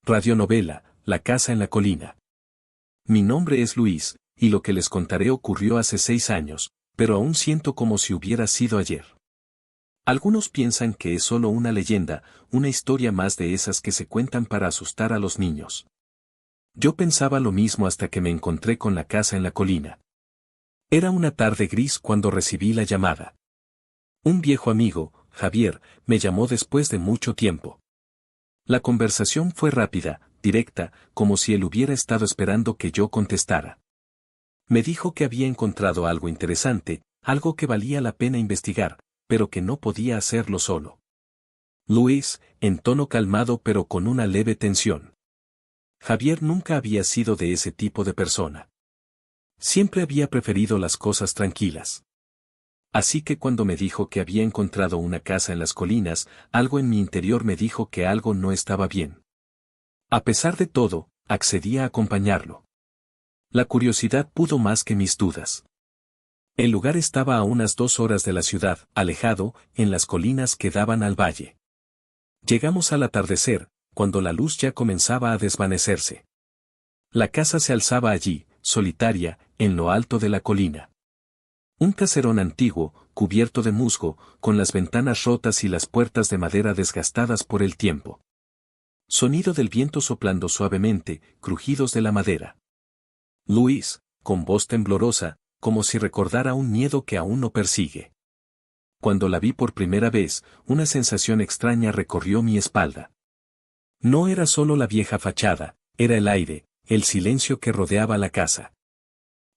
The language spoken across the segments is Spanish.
Radionovela, La casa en la colina. Mi nombre es Luis, y lo que les contaré ocurrió hace 6 años, pero aún siento como si hubiera sido ayer. Algunos piensan que es solo una leyenda, una historia más de esas que se cuentan para asustar a los niños. Yo pensaba lo mismo hasta que me encontré con la casa en la colina. Era una tarde gris cuando recibí la llamada. Un viejo amigo, Javier, me llamó después de mucho tiempo. La conversación fue rápida, directa, como si él hubiera estado esperando que yo contestara. Me dijo que había encontrado algo interesante, algo que valía la pena investigar, pero que no podía hacerlo solo. Luis, en tono calmado pero con una leve tensión. Javier nunca había sido de ese tipo de persona. Siempre había preferido las cosas tranquilas. Así que cuando me dijo que había encontrado una casa en las colinas, algo en mi interior me dijo que algo no estaba bien. A pesar de todo, accedí a acompañarlo. La curiosidad pudo más que mis dudas. El lugar estaba a unas 2 horas de la ciudad, alejado, en las colinas que daban al valle. Llegamos al atardecer, cuando la luz ya comenzaba a desvanecerse. La casa se alzaba allí, solitaria, en lo alto de la colina. Un caserón antiguo, cubierto de musgo, con las ventanas rotas y las puertas de madera desgastadas por el tiempo. Sonido del viento soplando suavemente, crujidos de la madera. Luis, con voz temblorosa, como si recordara un miedo que aún no persigue. Cuando la vi por primera vez, una sensación extraña recorrió mi espalda. No era solo la vieja fachada, era el aire, el silencio que rodeaba la casa.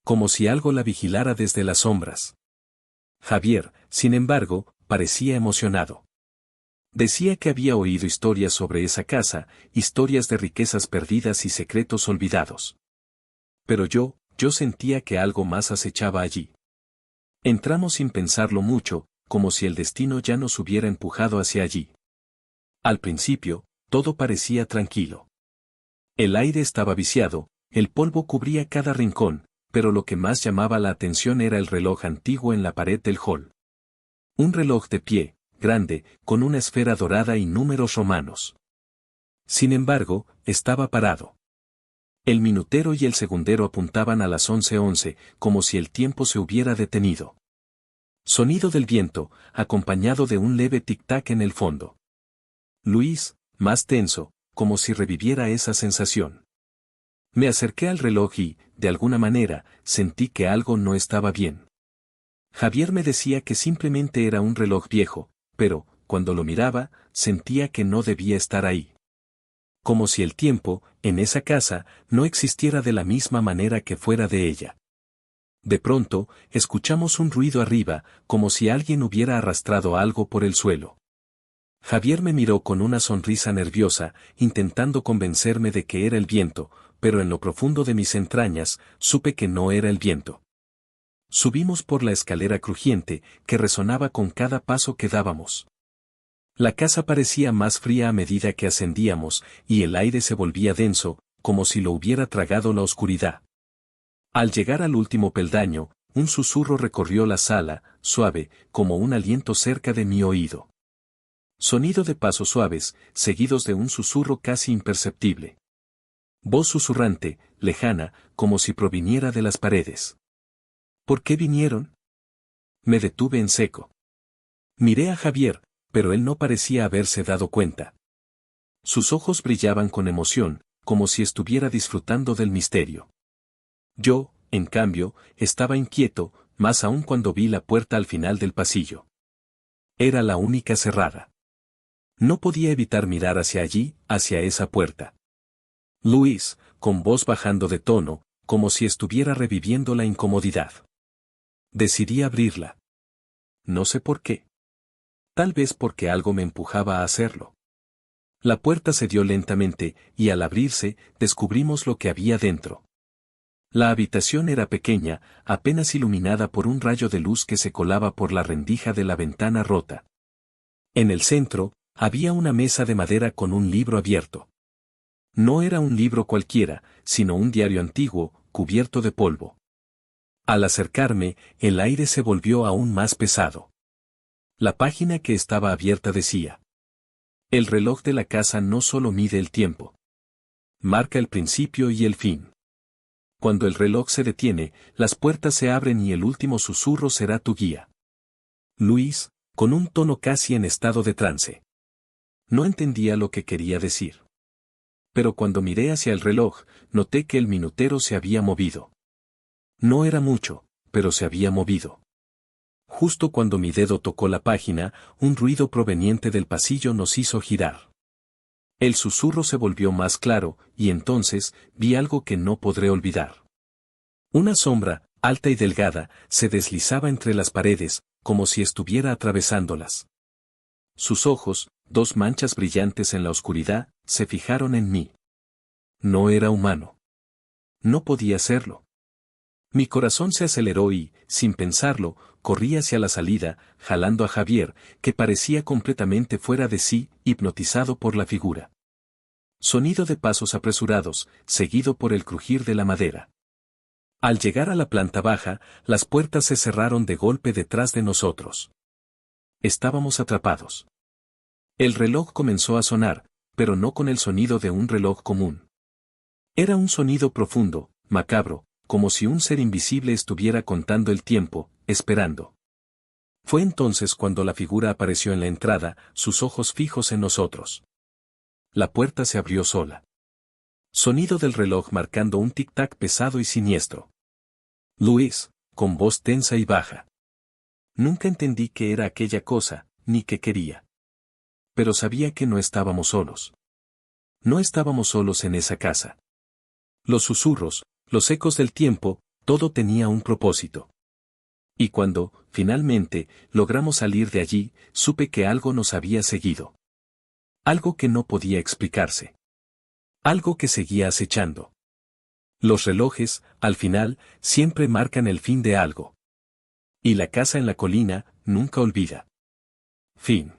Como si algo la vigilara desde las sombras. Javier, sin embargo, parecía emocionado. Decía que había oído historias sobre esa casa, historias de riquezas perdidas y secretos olvidados. Pero yo sentía que algo más acechaba allí. Entramos sin pensarlo mucho, como si el destino ya nos hubiera empujado hacia allí. Al principio, todo parecía tranquilo. El aire estaba viciado, el polvo cubría cada rincón, pero lo que más llamaba la atención era el reloj antiguo en la pared del hall. Un reloj de pie, grande, con una esfera dorada y números romanos. Sin embargo, estaba parado. El minutero y el segundero apuntaban a las 11:11, como si el tiempo se hubiera detenido. Sonido del viento, acompañado de un leve tic-tac en el fondo. Luis, más tenso, como si reviviera esa sensación. Me acerqué al reloj y, de alguna manera, sentí que algo no estaba bien. Javier me decía que simplemente era un reloj viejo, pero, cuando lo miraba, sentía que no debía estar ahí. Como si el tiempo, en esa casa, no existiera de la misma manera que fuera de ella. De pronto, escuchamos un ruido arriba, como si alguien hubiera arrastrado algo por el suelo. Javier me miró con una sonrisa nerviosa, intentando convencerme de que era el viento, pero en lo profundo de mis entrañas, supe que no era el viento. Subimos por la escalera crujiente, que resonaba con cada paso que dábamos. La casa parecía más fría a medida que ascendíamos, y el aire se volvía denso, como si lo hubiera tragado la oscuridad. Al llegar al último peldaño, un susurro recorrió la sala, suave, como un aliento cerca de mi oído. Sonido de pasos suaves, seguidos de un susurro casi imperceptible. Voz susurrante, lejana, como si proviniera de las paredes. ¿Por qué vinieron? Me detuve en seco. Miré a Javier, pero él no parecía haberse dado cuenta. Sus ojos brillaban con emoción, como si estuviera disfrutando del misterio. Yo, en cambio, estaba inquieto, más aún cuando vi la puerta al final del pasillo. Era la única cerrada. No podía evitar mirar hacia allí, hacia esa puerta. Luis, con voz bajando de tono, como si estuviera reviviendo la incomodidad. Decidí abrirla. No sé por qué. Tal vez porque algo me empujaba a hacerlo. La puerta se dio lentamente, y al abrirse, descubrimos lo que había dentro. La habitación era pequeña, apenas iluminada por un rayo de luz que se colaba por la rendija de la ventana rota. En el centro, había una mesa de madera con un libro abierto. No era un libro cualquiera, sino un diario antiguo, cubierto de polvo. Al acercarme, el aire se volvió aún más pesado. La página que estaba abierta decía: el reloj de la casa no solo mide el tiempo. marca el principio y el fin. Cuando el reloj se detiene, las puertas se abren y el último susurro será tu guía. Luis, con un tono casi en estado de trance. No entendía lo que quería decir. Pero cuando miré hacia el reloj, noté que el minutero se había movido. No era mucho, pero se había movido. Justo cuando mi dedo tocó la página, un ruido proveniente del pasillo nos hizo girar. El susurro se volvió más claro, y entonces, vi algo que no podré olvidar. Una sombra, alta y delgada, se deslizaba entre las paredes, como si estuviera atravesándolas. Sus ojos, dos manchas brillantes en la oscuridad, se fijaron en mí. No era humano. No podía serlo. Mi corazón se aceleró y, sin pensarlo, corrí hacia la salida, jalando a Javier, que parecía completamente fuera de sí, hipnotizado por la figura. Sonido de pasos apresurados, seguido por el crujir de la madera. Al llegar a la planta baja, las puertas se cerraron de golpe detrás de nosotros. Estábamos atrapados. El reloj comenzó a sonar, pero no con el sonido de un reloj común. Era un sonido profundo, macabro, como si un ser invisible estuviera contando el tiempo, esperando. Fue entonces cuando la figura apareció en la entrada, sus ojos fijos en nosotros. La puerta se abrió sola. Sonido del reloj marcando un tic-tac pesado y siniestro. Luis, con voz tensa y baja. Nunca entendí qué era aquella cosa, ni qué quería. Pero sabía que no estábamos solos. No estábamos solos en esa casa. Los susurros, los ecos del tiempo, todo tenía un propósito. Y cuando, finalmente, logramos salir de allí, supe que algo nos había seguido. Algo que no podía explicarse. Algo que seguía acechando. Los relojes, al final, siempre marcan el fin de algo. Y la casa en la colina, nunca olvida. Fin.